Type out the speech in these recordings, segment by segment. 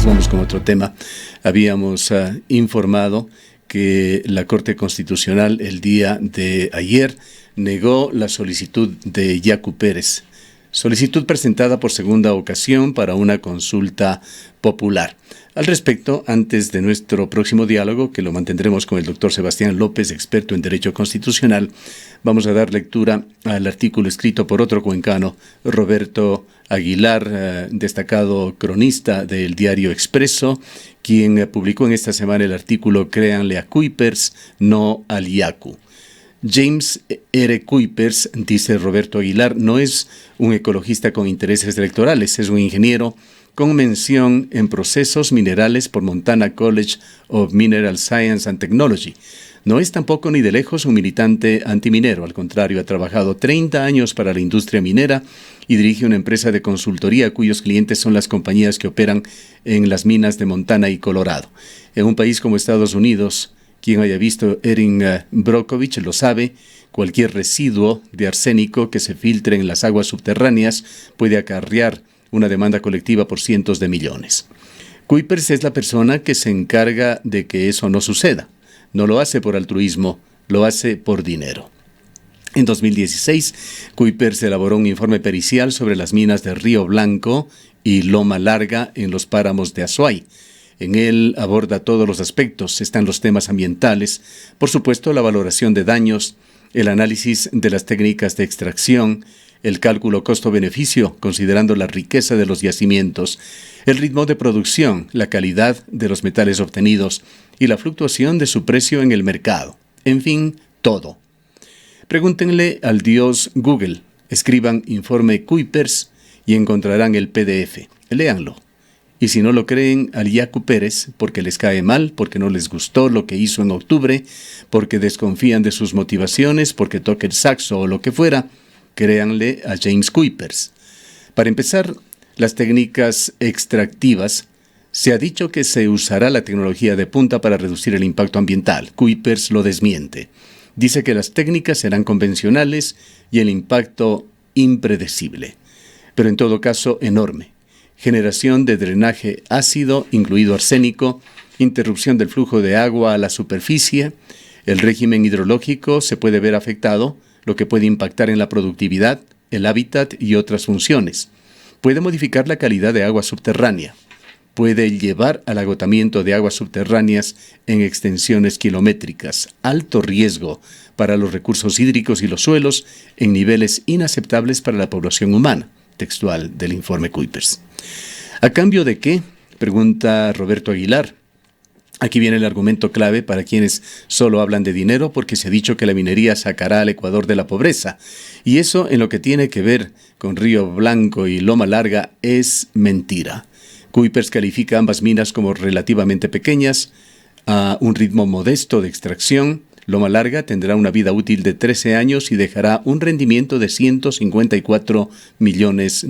vamos con otro tema. Habíamos informado que la Corte Constitucional el día de ayer negó la solicitud de Yacu Pérez, solicitud presentada por segunda ocasión para una consulta popular. Al respecto, antes de nuestro próximo diálogo, que lo mantendremos con el doctor Sebastián López, experto en Derecho Constitucional, vamos a dar lectura al artículo escrito por otro cuencano, Roberto Aguilar, destacado cronista del diario Expreso, quien publicó en esta semana el artículo "Créanle a Cuypers, no al Yacu". James R. Cuypers, dice Roberto Aguilar, no es un ecologista con intereses electorales, es un ingeniero con mención en procesos minerales por Montana College of Mineral Science and Technology. No es tampoco ni de lejos un militante antiminero, al contrario, ha trabajado 30 años para la industria minera y dirige una empresa de consultoría cuyos clientes son las compañías que operan en las minas de Montana y Colorado. En un país como Estados Unidos, quien haya visto Erin Brockovich lo sabe, cualquier residuo de arsénico que se filtre en las aguas subterráneas puede acarrear una demanda colectiva por cientos de millones. Cuypers es la persona que se encarga de que eso no suceda. No lo hace por altruismo, lo hace por dinero. En 2016, Cuypers elaboró un informe pericial sobre las minas de Río Blanco y Loma Larga en los páramos de Azuay. En él aborda todos los aspectos, están los temas ambientales, por supuesto la valoración de daños, el análisis de las técnicas de extracción, el cálculo costo-beneficio, considerando la riqueza de los yacimientos, el ritmo de producción, la calidad de los metales obtenidos y la fluctuación de su precio en el mercado. En fin, todo. Pregúntenle al dios Google, escriban informe Cuypers y encontrarán el PDF. Léanlo. Y si no lo creen al Yacu Pérez, porque les cae mal, porque no les gustó lo que hizo en octubre, porque desconfían de sus motivaciones, porque toca el saxo o lo que fuera, créanle a James Cuypers. Para empezar, las técnicas extractivas, se ha dicho que se usará la tecnología de punta para reducir el impacto ambiental. Cuypers lo desmiente. Dice que las técnicas serán convencionales y el impacto impredecible, pero en todo caso enorme. Generación de drenaje ácido, incluido arsénico, interrupción del flujo de agua a la superficie, el régimen hidrológico se puede ver afectado, lo que puede impactar en la productividad, el hábitat y otras funciones. Puede modificar la calidad de agua subterránea. Puede llevar al agotamiento de aguas subterráneas en extensiones kilométricas. Alto riesgo para los recursos hídricos y los suelos en niveles inaceptables para la población humana. Textual del informe Cuypers. ¿A cambio de qué?, pregunta Roberto Aguilar. Aquí viene el argumento clave para quienes solo hablan de dinero, porque se ha dicho que la minería sacará al Ecuador de la pobreza. Y eso, en lo que tiene que ver con Río Blanco y Loma Larga, es mentira. Cuypers califica ambas minas como relativamente pequeñas, a un ritmo modesto de extracción. Loma Larga tendrá una vida útil de 13 años y dejará un rendimiento de $154 millones,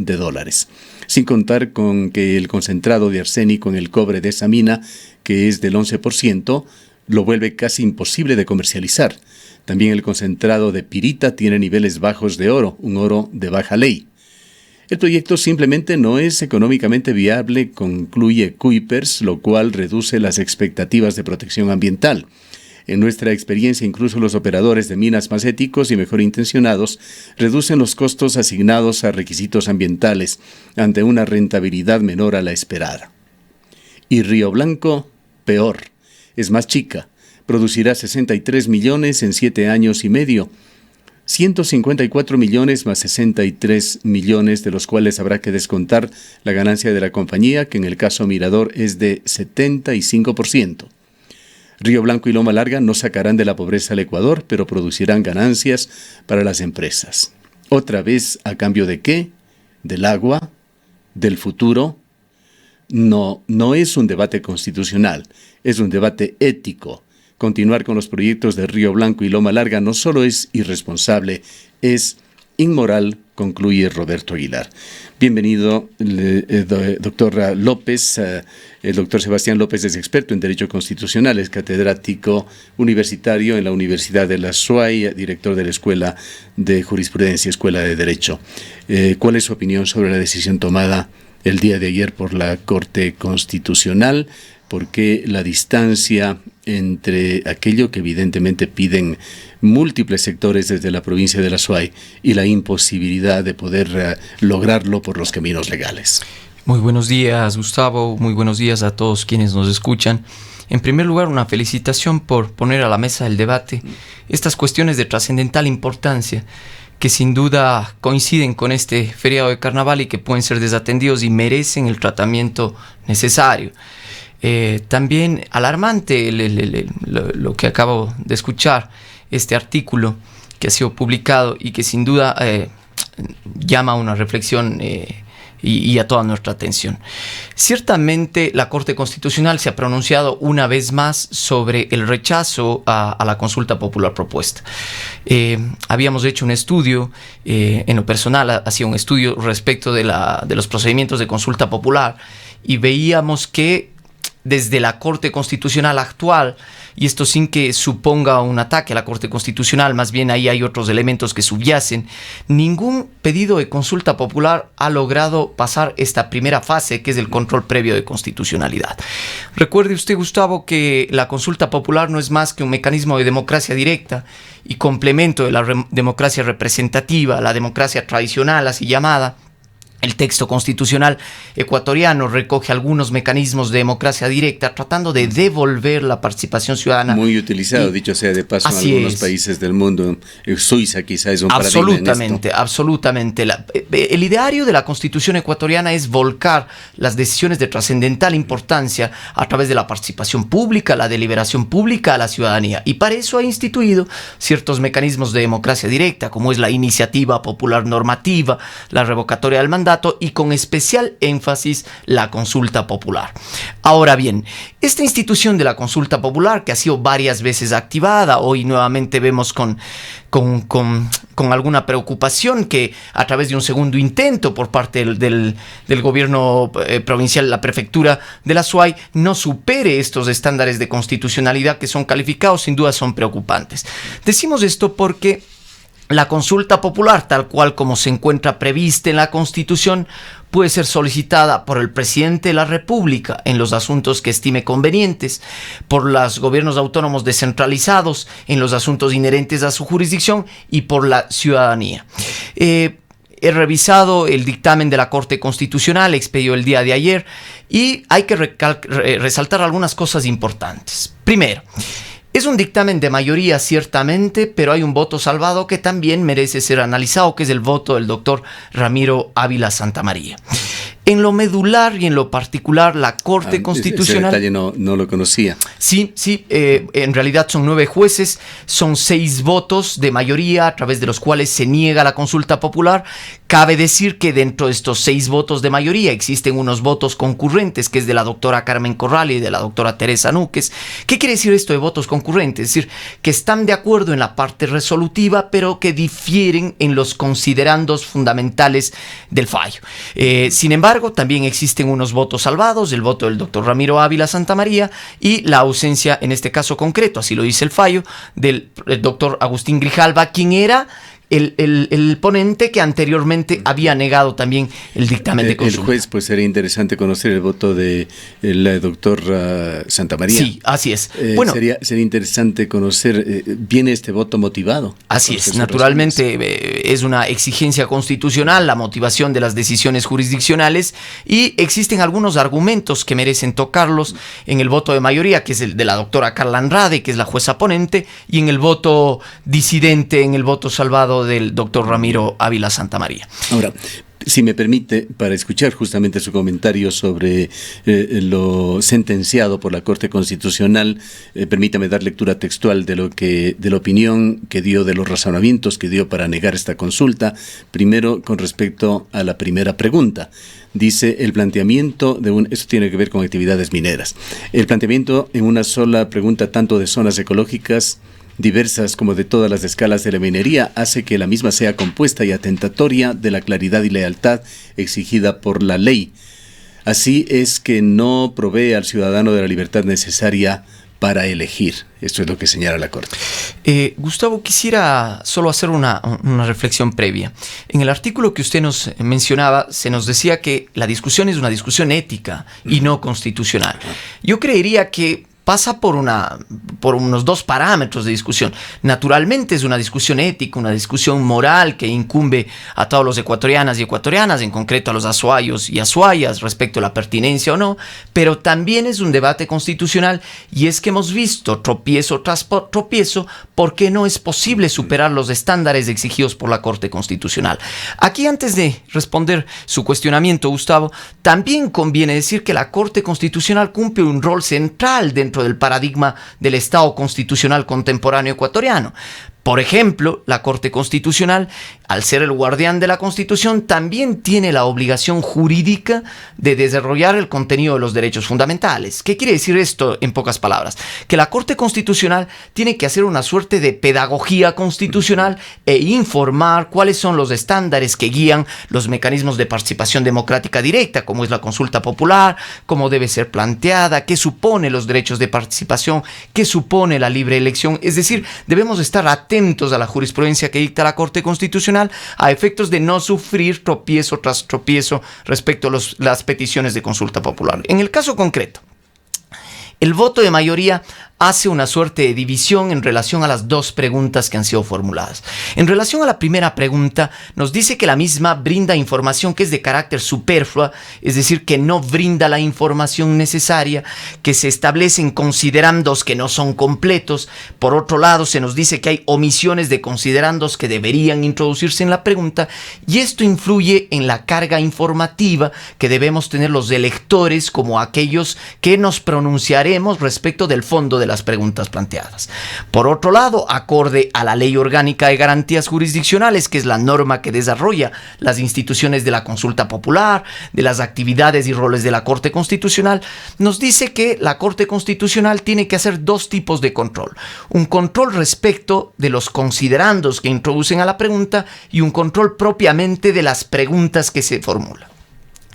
sin contar con que el concentrado de arsénico en el cobre de esa mina, que es del 11%, lo vuelve casi imposible de comercializar. También el concentrado de pirita tiene niveles bajos de oro, un oro de baja ley. El proyecto simplemente no es económicamente viable, concluye Cuypers, lo cual reduce las expectativas de protección ambiental. En nuestra experiencia, incluso los operadores de minas más éticos y mejor intencionados reducen los costos asignados a requisitos ambientales ante una rentabilidad menor a la esperada. Y Río Blanco, peor, es más chica, producirá 63 millones en 7 años y medio, 154 millones más 63 millones, de los cuales habrá que descontar la ganancia de la compañía, que en el caso Mirador es de 75%. Río Blanco y Loma Larga no sacarán de la pobreza al Ecuador, pero producirán ganancias para las empresas. ¿Otra vez a cambio de qué? ¿Del agua? ¿Del futuro? No es un debate constitucional, es un debate ético. Continuar con los proyectos de Río Blanco y Loma Larga no solo es irresponsable, es inmoral, concluye Roberto Aguilar. Bienvenido, doctor López. El doctor Sebastián López es experto en Derecho Constitucional, es catedrático universitario en la Universidad de la Azuay, director de la Escuela de Jurisprudencia, Escuela de Derecho. ¿Cuál es su opinión sobre la decisión tomada el día de ayer por la Corte Constitucional, porque la distancia entre aquello que evidentemente piden múltiples sectores desde la provincia de la Azuay y la imposibilidad de poder lograrlo por los caminos legales. Muy buenos días, Gustavo. Muy buenos días a todos quienes nos escuchan. En primer lugar, una felicitación por poner a la mesa del debate estas cuestiones de trascendental importancia que sin duda coinciden con este feriado de carnaval y que pueden ser desatendidos y merecen el tratamiento necesario. También alarmante lo que acabo de escuchar, este artículo que ha sido publicado y que sin duda llama a una reflexión y a toda nuestra atención. Ciertamente la Corte Constitucional se ha pronunciado una vez más sobre el rechazo a la consulta popular propuesta. Habíamos hecho un estudio, en lo personal hacía un estudio respecto de los procedimientos de consulta popular y veíamos que desde la Corte Constitucional actual, y esto sin que suponga un ataque a la Corte Constitucional, más bien ahí hay otros elementos que subyacen, ningún pedido de consulta popular ha logrado pasar esta primera fase, que es el control previo de constitucionalidad. Recuerde usted, Gustavo, que la consulta popular no es más que un mecanismo de democracia directa y complemento de la democracia representativa, la democracia tradicional, así llamada. El texto constitucional ecuatoriano recoge algunos mecanismos de democracia directa tratando de devolver la participación ciudadana. Muy utilizado, dicho sea de paso, en algunos países del mundo. Suiza quizá es un paradigma en esto. Absolutamente. El ideario de la Constitución ecuatoriana es volcar las decisiones de trascendental importancia a través de la participación pública, la deliberación pública a la ciudadanía. Y para eso ha instituido ciertos mecanismos de democracia directa, como es la iniciativa popular normativa, la revocatoria del mandato, y con especial énfasis la consulta popular. Ahora bien, esta institución de la consulta popular, que ha sido varias veces activada, hoy nuevamente vemos con alguna preocupación que a través de un segundo intento por parte del gobierno provincial, la prefectura de la Azuay, no supere estos estándares de constitucionalidad que son calificados, sin duda son preocupantes. Decimos esto porque la consulta popular, tal cual como se encuentra prevista en la Constitución, puede ser solicitada por el presidente de la República en los asuntos que estime convenientes, por los gobiernos autónomos descentralizados en los asuntos inherentes a su jurisdicción y por la ciudadanía. He revisado el dictamen de la Corte Constitucional expedido el día de ayer y hay que resaltar algunas cosas importantes. Primero, es un dictamen de mayoría ciertamente, pero hay un voto salvado que también merece ser analizado, que es el voto del doctor Ramiro Ávila Santamaría. En lo medular y en lo particular, la Corte Constitucional... Ese detalle no lo conocía. Sí, en realidad son 9 jueces, son 6 votos de mayoría a través de los cuales se niega la consulta popular. Cabe decir que dentro de estos 6 votos de mayoría existen unos votos concurrentes, que es de la doctora Carmen Corral y de la doctora Teresa Núquez. ¿Qué quiere decir esto de votos concurrentes? Es decir, que están de acuerdo en la parte resolutiva, pero que difieren en los considerandos fundamentales del fallo. Sin embargo, también existen unos votos salvados, el voto del doctor Ramiro Ávila Santamaría y la ausencia, en este caso concreto, así lo dice el fallo, del doctor Agustín Grijalva, quien era el ponente que anteriormente había negado también el dictamen de consulta. El juez, pues sería interesante conocer el voto del doctor Santamaría. Sí, así es. Sería interesante conocer, ¿viene este voto motivado? Así es, naturalmente es una exigencia constitucional la motivación de las decisiones jurisdiccionales y existen algunos argumentos que merecen tocarlos en el voto de mayoría, que es el de la doctora Carla Andrade, que es la jueza ponente, y en el voto disidente, en el voto salvado del doctor Ramiro Ávila Santamaría. Ahora, si me permite, para escuchar justamente su comentario sobre lo sentenciado por la Corte Constitucional, permítame dar lectura textual de la opinión que dio, de los razonamientos que dio para negar esta consulta. Primero, con respecto a la primera pregunta. Dice, el planteamiento esto tiene que ver con actividades mineras. El planteamiento en una sola pregunta, tanto de zonas ecológicas diversas como de todas las escalas de la minería, hace que la misma sea compuesta y atentatoria de la claridad y lealtad exigida por la ley. Así es que no provee al ciudadano de la libertad necesaria para elegir. Esto es lo que señala la Corte. Gustavo, quisiera solo hacer una reflexión previa. En el artículo que usted nos mencionaba, se nos decía que la discusión es una discusión ética y no constitucional. Yo creería que pasa por unos dos parámetros de discusión. Naturalmente es una discusión ética, una discusión moral que incumbe a todos los ecuatorianas y ecuatorianas, en concreto a los azuayos y azuayas respecto a la pertinencia o no, pero también es un debate constitucional, y es que hemos visto tropiezo tras tropiezo porque no es posible superar los estándares exigidos por la Corte Constitucional. Aquí, antes de responder su cuestionamiento, Gustavo, también conviene decir que la Corte Constitucional cumple un rol central dentro del paradigma del Estado constitucional contemporáneo ecuatoriano. Por ejemplo, la Corte Constitucional, al ser el guardián de la Constitución, también tiene la obligación jurídica de desarrollar el contenido de los derechos fundamentales. ¿Qué quiere decir esto en pocas palabras? Que la Corte Constitucional tiene que hacer una suerte de pedagogía constitucional e informar cuáles son los estándares que guían los mecanismos de participación democrática directa, como es la consulta popular, cómo debe ser planteada, qué supone los derechos de participación, qué supone la libre elección. Es decir, debemos estar atentos a la jurisprudencia que dicta la Corte Constitucional a efectos de no sufrir tropiezo tras tropiezo respecto a las peticiones de consulta popular. En el caso concreto, el voto de mayoría hace una suerte de división en relación a las dos preguntas que han sido formuladas. En relación a la primera pregunta, nos dice que la misma brinda información que es de carácter superflua, es decir, que no brinda la información necesaria, que se establecen considerandos que no son completos. Por otro lado, se nos dice que hay omisiones de considerandos que deberían introducirse en la pregunta, y esto influye en la carga informativa que debemos tener los electores como aquellos que nos pronunciaremos respecto del fondo de las preguntas planteadas. Por otro lado, acorde a la Ley Orgánica de Garantías Jurisdiccionales, que es la norma que desarrolla las instituciones de la consulta popular, de las actividades y roles de la Corte Constitucional, nos dice que la Corte Constitucional tiene que hacer dos tipos de control. Un control respecto de los considerandos que introducen a la pregunta y un control propiamente de las preguntas que se formulan.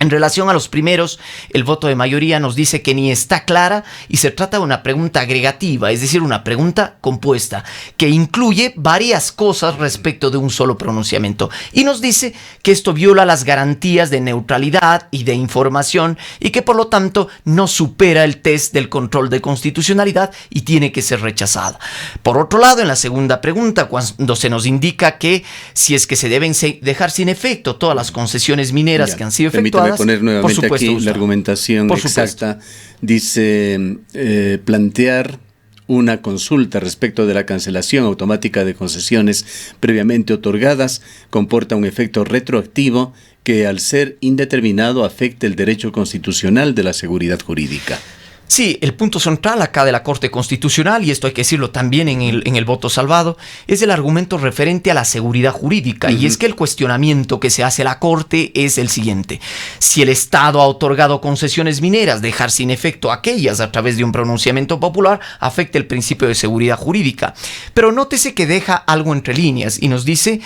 En relación a los primeros, el voto de mayoría nos dice que ni está clara y se trata de una pregunta agregativa, es decir, una pregunta compuesta, que incluye varias cosas respecto de un solo pronunciamiento. Y nos dice que esto viola las garantías de neutralidad y de información y que por lo tanto no supera el test del control de constitucionalidad y tiene que ser rechazada. Por otro lado, en la segunda pregunta, cuando se nos indica que si es que se deben dejar sin efecto todas las concesiones mineras que han sido efectuadas, poner nuevamente supuesto, aquí Gustavo, la argumentación exacta. Dice plantear una consulta respecto de la cancelación automática de concesiones previamente otorgadas comporta un efecto retroactivo que, al ser indeterminado, afecta el derecho constitucional de la seguridad jurídica. Sí, el punto central acá de la Corte Constitucional, y esto hay que decirlo también en el voto salvado, es el argumento referente a la seguridad jurídica. Y es que el cuestionamiento que se hace a la Corte es el siguiente: si el Estado ha otorgado concesiones mineras, dejar sin efecto aquellas a través de un pronunciamiento popular afecta el principio de seguridad jurídica. Pero nótese que deja algo entre líneas y nos dice: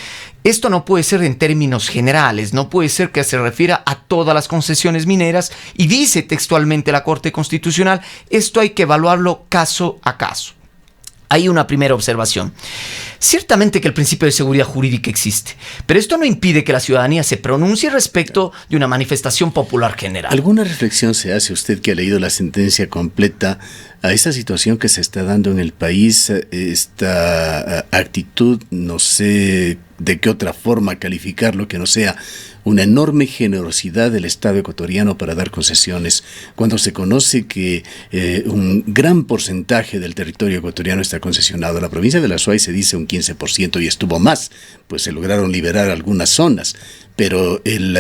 esto no puede ser en términos generales, no puede ser que se refiera a todas las concesiones mineras, y dice textualmente la Corte Constitucional, esto hay que evaluarlo caso a caso. Hay una primera observación. Ciertamente que el principio de seguridad jurídica existe, pero esto no impide que la ciudadanía se pronuncie respecto de una manifestación popular general. ¿Alguna reflexión se hace usted, que ha leído la sentencia completa, a esta situación que se está dando en el país, esta actitud, no sé de qué otra forma calificarlo, que no sea una enorme generosidad del Estado ecuatoriano para dar concesiones, cuando se conoce que un gran porcentaje del territorio ecuatoriano está concesionado? La provincia de la Azuay se dice un 15% y estuvo más, pues se lograron liberar algunas zonas, pero el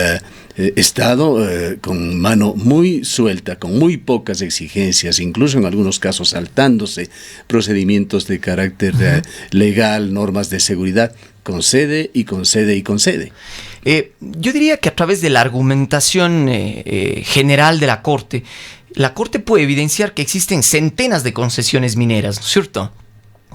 Estado con mano muy suelta, con muy pocas exigencias, incluso en algunos casos saltándose procedimientos de carácter legal, normas de seguridad, concede y concede y concede. Yo diría que a través de la argumentación general de la Corte puede evidenciar que existen centenas de concesiones mineras, ¿no es cierto?,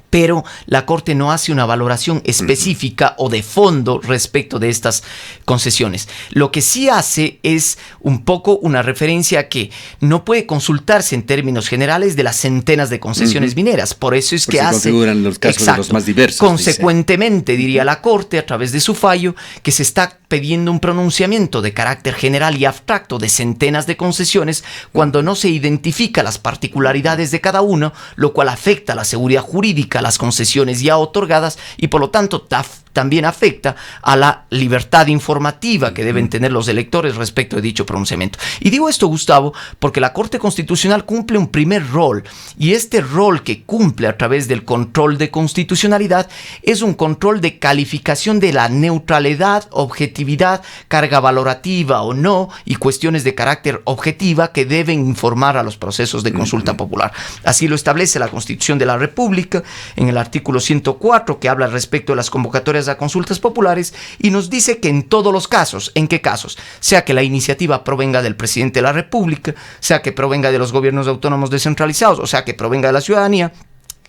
pero la Corte no hace una valoración específica o de fondo respecto de estas concesiones. Lo que sí hace es un poco una referencia a que no puede consultarse en términos generales de las centenas de concesiones mineras. Por eso es que hace... configuran los casos de los más diversos. Consecuentemente, diría la Corte, a través de su fallo, que se está pidiendo un pronunciamiento de carácter general y abstracto de centenas de concesiones cuando no se identifica las particularidades de cada uno, lo cual afecta a la seguridad jurídica, a las concesiones ya otorgadas y por lo tanto también afecta a la libertad informativa que deben tener los electores respecto de dicho pronunciamiento. Y digo esto, Gustavo, porque la Corte Constitucional cumple un primer rol, y este rol que cumple a través del control de constitucionalidad es un control de calificación de la neutralidad, objetividad, carga valorativa o no, y cuestiones de carácter objetiva que deben informar a los procesos de consulta popular. Así lo establece la Constitución de la República en el artículo 104, que habla respecto de las convocatorias a consultas populares, y nos dice que en todos los casos, ¿en qué casos? Sea que la iniciativa provenga del presidente de la República, sea que provenga de los gobiernos autónomos descentralizados, o sea que provenga de la ciudadanía,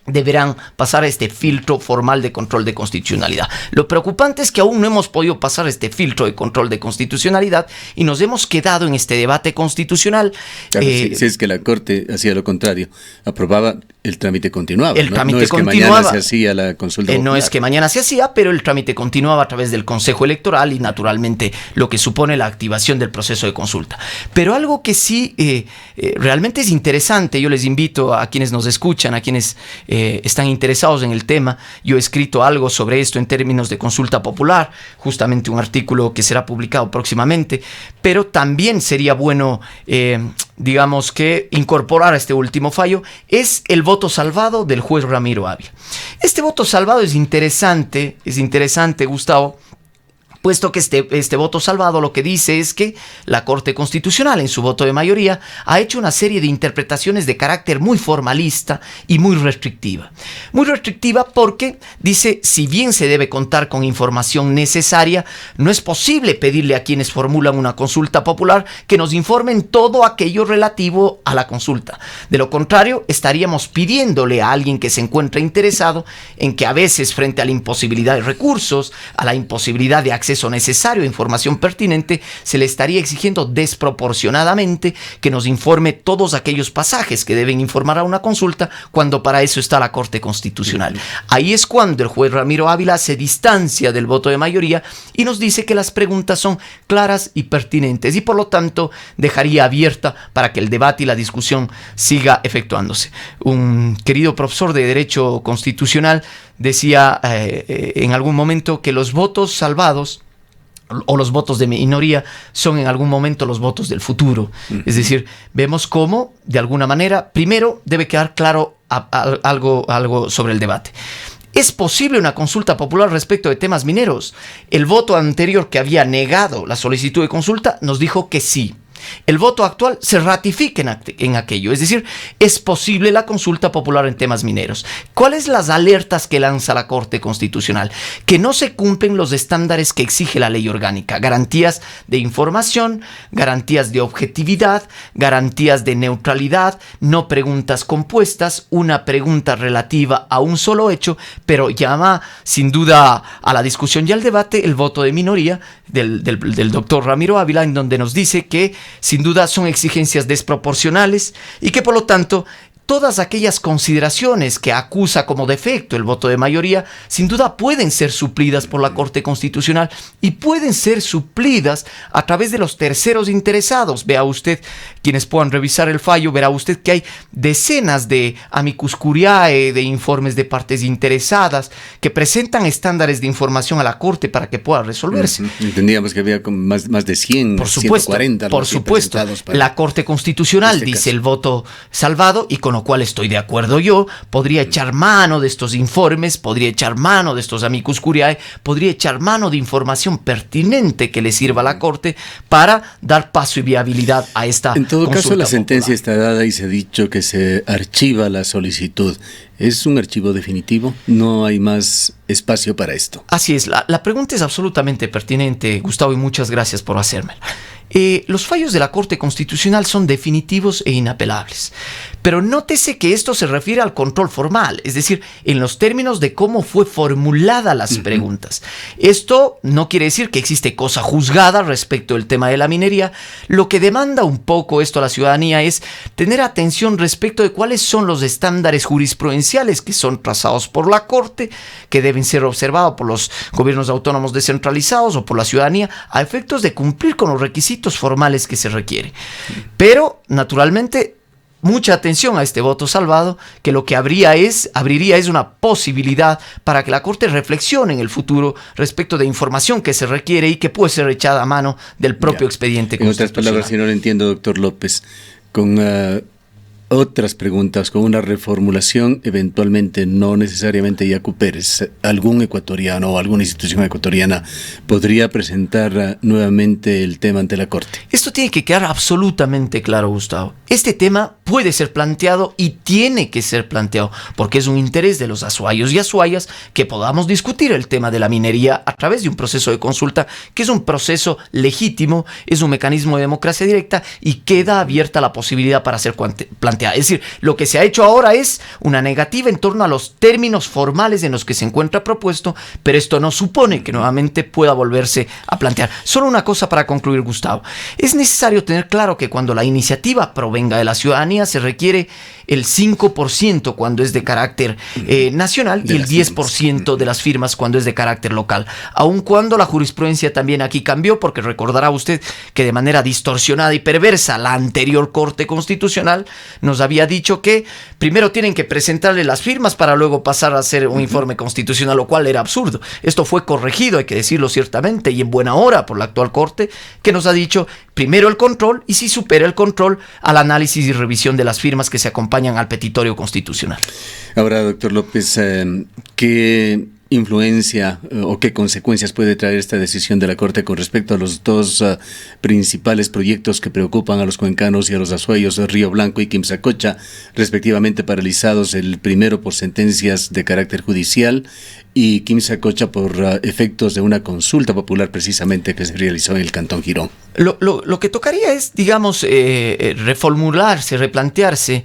deberán pasar este filtro formal de control de constitucionalidad. Lo preocupante es que aún no hemos podido pasar este filtro de control de constitucionalidad y nos hemos quedado en este debate constitucional. Claro, si es que la Corte hacía lo contrario, aprobaba, el trámite continuaba. El trámite no es continuaba. Que mañana se hacía la consulta popular. No es que mañana se hacía, pero el trámite continuaba a través del Consejo Electoral y naturalmente lo que supone la activación del proceso de consulta. Pero algo que sí realmente es interesante, yo les invito a quienes nos escuchan, a quienes están interesados en el tema. Yo he escrito algo sobre esto en términos de consulta popular, justamente un artículo que será publicado próximamente, pero también sería bueno, digamos que incorporar a este último fallo, es el voto salvado del juez Ramiro Ávila. Este voto salvado es interesante, Gustavo, puesto que este voto salvado lo que dice es que la Corte Constitucional, en su voto de mayoría, ha hecho una serie de interpretaciones de carácter muy formalista y muy restrictiva. Muy restrictiva porque dice, si bien se debe contar con información necesaria, no es posible pedirle a quienes formulan una consulta popular que nos informen todo aquello relativo a la consulta. De lo contrario, estaríamos pidiéndole a alguien que se encuentra interesado en que a veces, frente a la imposibilidad de recursos, a la imposibilidad de acceso necesario a información pertinente, se le estaría exigiendo desproporcionadamente que nos informe todos aquellos pasajes que deben informar a una consulta, cuando para eso está la Corte Constitucional. Ahí es cuando el juez Ramiro Ávila se distancia del voto de mayoría y nos dice que las preguntas son claras y pertinentes y por lo tanto dejaría abierta para que el debate y la discusión siga efectuándose. Un querido profesor de Derecho Constitucional decía en algún momento que los votos salvados o los votos de minoría son en algún momento los votos del futuro. Es decir, vemos cómo, de alguna manera, primero debe quedar claro algo sobre el debate. ¿Es posible una consulta popular respecto de temas mineros? El voto anterior, que había negado la solicitud de consulta, nos dijo que sí. El voto actual se ratifica en aquello, es decir, es posible la consulta popular en temas mineros. ¿Cuáles las alertas que lanza la Corte Constitucional? Que no se cumplen los estándares que exige la ley orgánica, garantías de información, garantías de objetividad, garantías de neutralidad, no preguntas compuestas, una pregunta relativa a un solo hecho, pero llama sin duda a la discusión y al debate el voto de minoría del doctor Ramiro Ávila, en donde nos dice que sin duda son exigencias desproporcionales y que por lo tanto todas aquellas consideraciones que acusa como defecto el voto de mayoría, sin duda pueden ser suplidas por la Corte Constitucional y pueden ser suplidas a través de los terceros interesados. Vea usted, quienes puedan revisar el fallo, verá usted que hay decenas de amicus curiae, de informes de partes interesadas, que presentan estándares de información a la Corte para que pueda resolverse. Entendíamos que había más de 100, por supuesto, 140. Por supuesto, la Corte Constitucional dice caso. El voto salvado, y con lo cual estoy de acuerdo yo, podría echar mano de estos informes, podría echar mano de estos amicus curiae, podría echar mano de información pertinente que le sirva a la Corte para dar paso y viabilidad a esta En todo caso, la popular. sentencia está dada y se ha dicho que se archiva la solicitud. ¿Es un archivo definitivo? ¿No hay más espacio para esto? Así es, la pregunta es absolutamente pertinente, Gustavo, y muchas gracias por hacérmela. Los fallos de la Corte Constitucional son definitivos e inapelables, Pero nótese que esto se refiere al control formal, es decir, en los términos de cómo fue formulada las preguntas. Esto no quiere decir que existe cosa juzgada respecto del tema de la minería. Lo que demanda un poco esto a la ciudadanía es tener atención respecto de cuáles son los estándares jurisprudenciales que son trazados por la Corte, que deben ser observados por los gobiernos autónomos descentralizados o por la ciudadanía, a efectos de cumplir con los requisitos formales que se requiere. Pero, naturalmente, mucha atención a este voto salvado, que lo que abriría es una posibilidad para que la Corte reflexione en el futuro respecto de información que se requiere y que puede ser echada a mano del propio expediente constitucional. En otras palabras, si no lo entiendo, doctor López, con otras preguntas, con una reformulación, eventualmente, no necesariamente Yacu Pérez, algún ecuatoriano o alguna institución ecuatoriana podría presentar nuevamente el tema ante la Corte. Esto tiene que quedar absolutamente claro, Gustavo. Este tema puede ser planteado y tiene que ser planteado porque es un interés de los azuayos y azuayas que podamos discutir el tema de la minería a través de un proceso de consulta, que es un proceso legítimo, es un mecanismo de democracia directa y queda abierta la posibilidad para ser planteado. Es decir, lo que se ha hecho ahora es una negativa en torno a los términos formales en los que se encuentra propuesto, pero esto no supone que nuevamente pueda volverse a plantear. Solo una cosa para concluir, Gustavo. Es necesario tener claro que cuando la iniciativa provenga de la ciudadanía se requiere el 5% cuando es de carácter nacional y el 10% de las firmas cuando es de carácter local. Aun cuando la jurisprudencia también aquí cambió, porque recordará usted que de manera distorsionada y perversa la anterior Corte Constitucional nos había dicho que primero tienen que presentarle las firmas para luego pasar a hacer un informe constitucional, lo cual era absurdo. Esto fue corregido, hay que decirlo ciertamente, y en buena hora por la actual Corte, que nos ha dicho primero el control y si supera el control al análisis y revisión de las firmas que se acompañan al petitorio constitucional. Ahora, doctor López, ¿qué influencia o qué consecuencias puede traer esta decisión de la Corte con respecto a los dos principales proyectos que preocupan a los cuencanos y a los azuayos de Río Blanco y Quimsacocha, respectivamente paralizados, el primero por sentencias de carácter judicial y Quimsacocha por efectos de una consulta popular precisamente que se realizó en el Cantón Girón? Lo que tocaría es, digamos, reformularse, replantearse.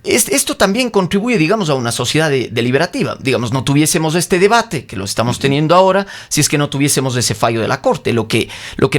Esto también contribuye, digamos, a una sociedad deliberativa. Digamos, no tuviésemos este debate que lo estamos teniendo ahora si es que no tuviésemos ese fallo de la Corte. Lo que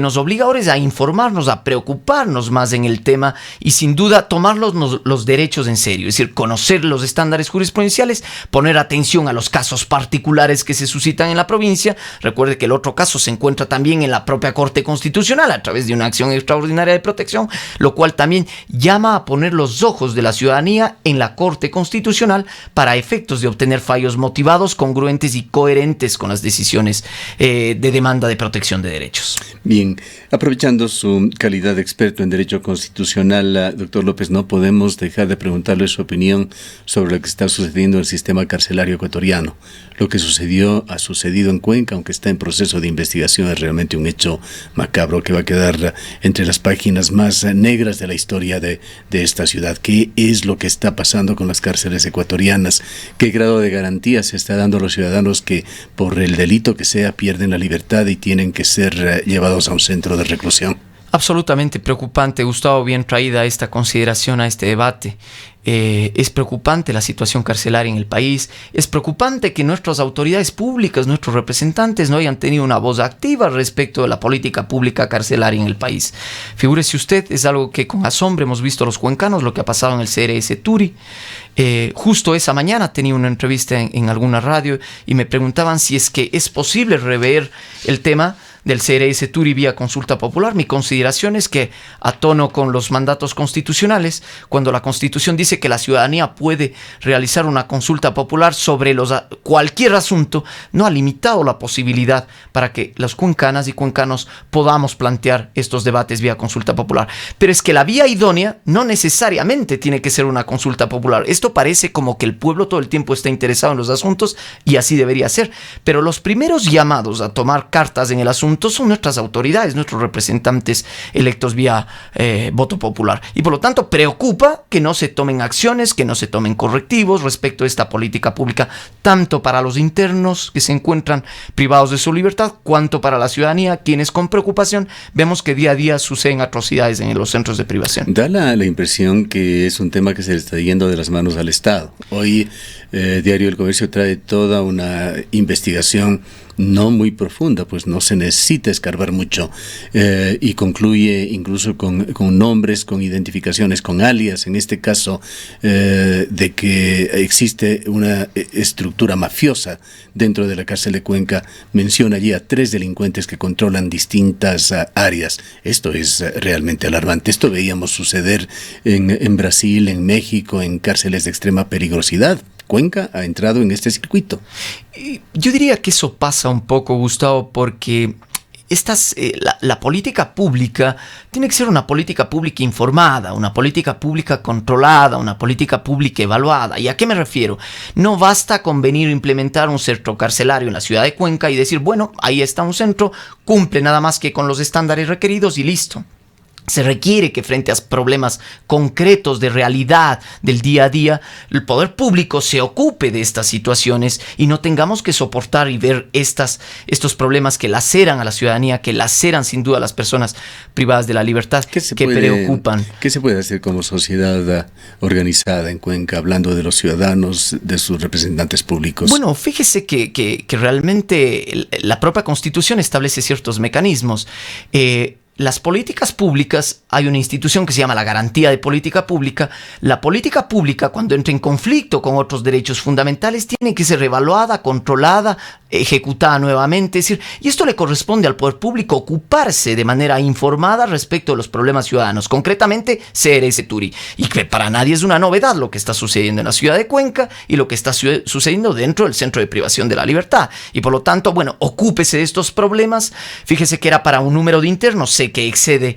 nos obliga ahora es a informarnos, a preocuparnos más en el tema y sin duda tomar los derechos en serio. Es decir, conocer los estándares jurisprudenciales, poner atención a los casos particulares que se suscitan en la provincia. Recuerde que el otro caso se encuentra también en la propia Corte Constitucional a través de una acción extraordinaria de protección, lo cual también llama a poner los ojos de la ciudadanía en la Corte Constitucional para efectos de obtener fallos motivados, congruentes y coherentes con las decisiones de demanda de protección de derechos. Bien, aprovechando su calidad de experto en Derecho Constitucional, doctor López, no podemos dejar de preguntarle su opinión sobre lo que está sucediendo en el sistema carcelario ecuatoriano. Lo que ha sucedido en Cuenca, aunque está en proceso de investigación, es realmente un hecho macabro que va a quedar entre las páginas más negras de la historia de esta ciudad. ¿Qué es lo que está pasando con las cárceles ecuatorianas? ¿Qué grado de garantía se está dando a los ciudadanos que por el delito que sea pierden la libertad y tienen que ser llevados a un centro de reclusión? Absolutamente preocupante, Gustavo, bien traída esta consideración a este debate. Es preocupante la situación carcelaria en el país, es preocupante que nuestras autoridades públicas, nuestros representantes no hayan tenido una voz activa respecto de la política pública carcelaria en el país. Figúrese usted, es algo que con asombro hemos visto los cuencanos, lo que ha pasado en el CRS Turi. Justo esa mañana tenía una entrevista en alguna radio y me preguntaban si es que es posible rever el tema del CRS Turi vía consulta popular. Mi consideración es que, a tono con los mandatos constitucionales, cuando la Constitución dice que la ciudadanía puede realizar una consulta popular sobre cualquier asunto, no ha limitado la posibilidad para que las cuencanas y cuencanos podamos plantear estos debates vía consulta popular. Pero es que la vía idónea no necesariamente tiene que ser una consulta popular. Esto parece como que el pueblo todo el tiempo está interesado en los asuntos y así debería ser. Pero los primeros llamados a tomar cartas en el asunto asuntos son nuestras autoridades, nuestros representantes electos vía voto popular. Y por lo tanto preocupa que no se tomen acciones, que no se tomen correctivos respecto a esta política pública, tanto para los internos que se encuentran privados de su libertad, cuanto para la ciudadanía, quienes con preocupación vemos que día a día suceden atrocidades en los centros de privación. Da la impresión que es un tema que se le está yendo de las manos al Estado. Hoy Diario El Comercio trae toda una investigación no muy profunda, pues no se necesita escarbar mucho, y concluye incluso con nombres, con identificaciones, con alias, en este caso, de que existe una estructura mafiosa dentro de la cárcel de Cuenca. Menciona allí a 3 delincuentes que controlan distintas áreas. Esto es realmente alarmante. Esto veíamos suceder en Brasil, en México, en cárceles de extrema peligrosidad. Cuenca ha entrado en este circuito. Yo diría que eso pasa un poco, Gustavo, porque la política pública tiene que ser una política pública informada, una política pública controlada, una política pública evaluada. ¿Y a qué me refiero? No basta con venir a implementar un centro carcelario en la ciudad de Cuenca y decir, bueno, ahí está un centro, cumple nada más que con los estándares requeridos y listo. Se requiere que frente a problemas concretos de realidad del día a día, el poder público se ocupe de estas situaciones y no tengamos que soportar y ver estos problemas que laceran a la ciudadanía, que laceran sin duda a las personas privadas de la libertad, que preocupan. ¿Qué se puede hacer como sociedad organizada en Cuenca, hablando de los ciudadanos, de sus representantes públicos? Bueno, fíjese que realmente la propia Constitución establece ciertos mecanismos. Las políticas públicas, hay una institución que se llama la Garantía de Política Pública. La política pública, cuando entra en conflicto con otros derechos fundamentales, tiene que ser evaluada, controlada, ejecutada nuevamente. Es decir, y esto le corresponde al poder público ocuparse de manera informada respecto a los problemas ciudadanos, concretamente CRS Turi. Y que para nadie es una novedad lo que está sucediendo en la ciudad de Cuenca y lo que está sucediendo dentro del centro de privación de la libertad. Y por lo tanto, bueno, ocúpese de estos problemas. Fíjese que era para un número de internos, que excede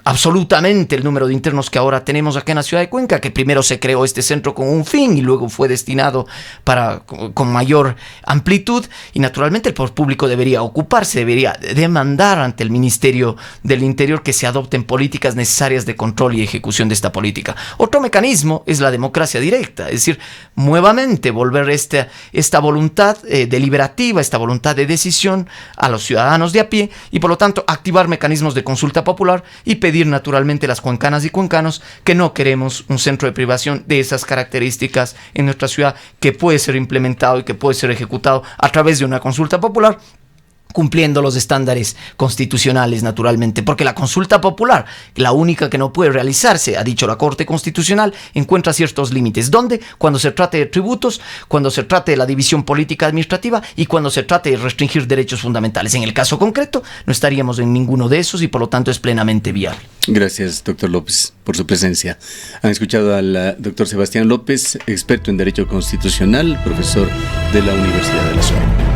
absolutamente el número de internos que ahora tenemos acá en la ciudad de Cuenca, que primero se creó este centro con un fin y luego fue destinado con mayor amplitud, y naturalmente el poder público debería ocuparse, debería demandar ante el Ministerio del Interior que se adopten políticas necesarias de control y ejecución de esta política. Otro mecanismo es la democracia directa, es decir, nuevamente volver esta voluntad deliberativa, esta voluntad de decisión a los ciudadanos de a pie, y por lo tanto activar mecanismos de consulta popular y pedir naturalmente a las cuencanas y cuencanos que no queremos un centro de privación de esas características en nuestra ciudad, que puede ser implementado y que puede ser ejecutado a través de una consulta popular, cumpliendo los estándares constitucionales, naturalmente, porque la consulta popular, la única que no puede realizarse, ha dicho la Corte Constitucional, encuentra ciertos límites. ¿Dónde? Cuando se trate de tributos, cuando se trate de la división política administrativa y cuando se trate de restringir derechos fundamentales. En el caso concreto, no estaríamos en ninguno de esos y por lo tanto es plenamente viable. Gracias, doctor López, por su presencia. Han escuchado al doctor Sebastián López, experto en Derecho Constitucional, profesor de la Universidad de la Ciudad.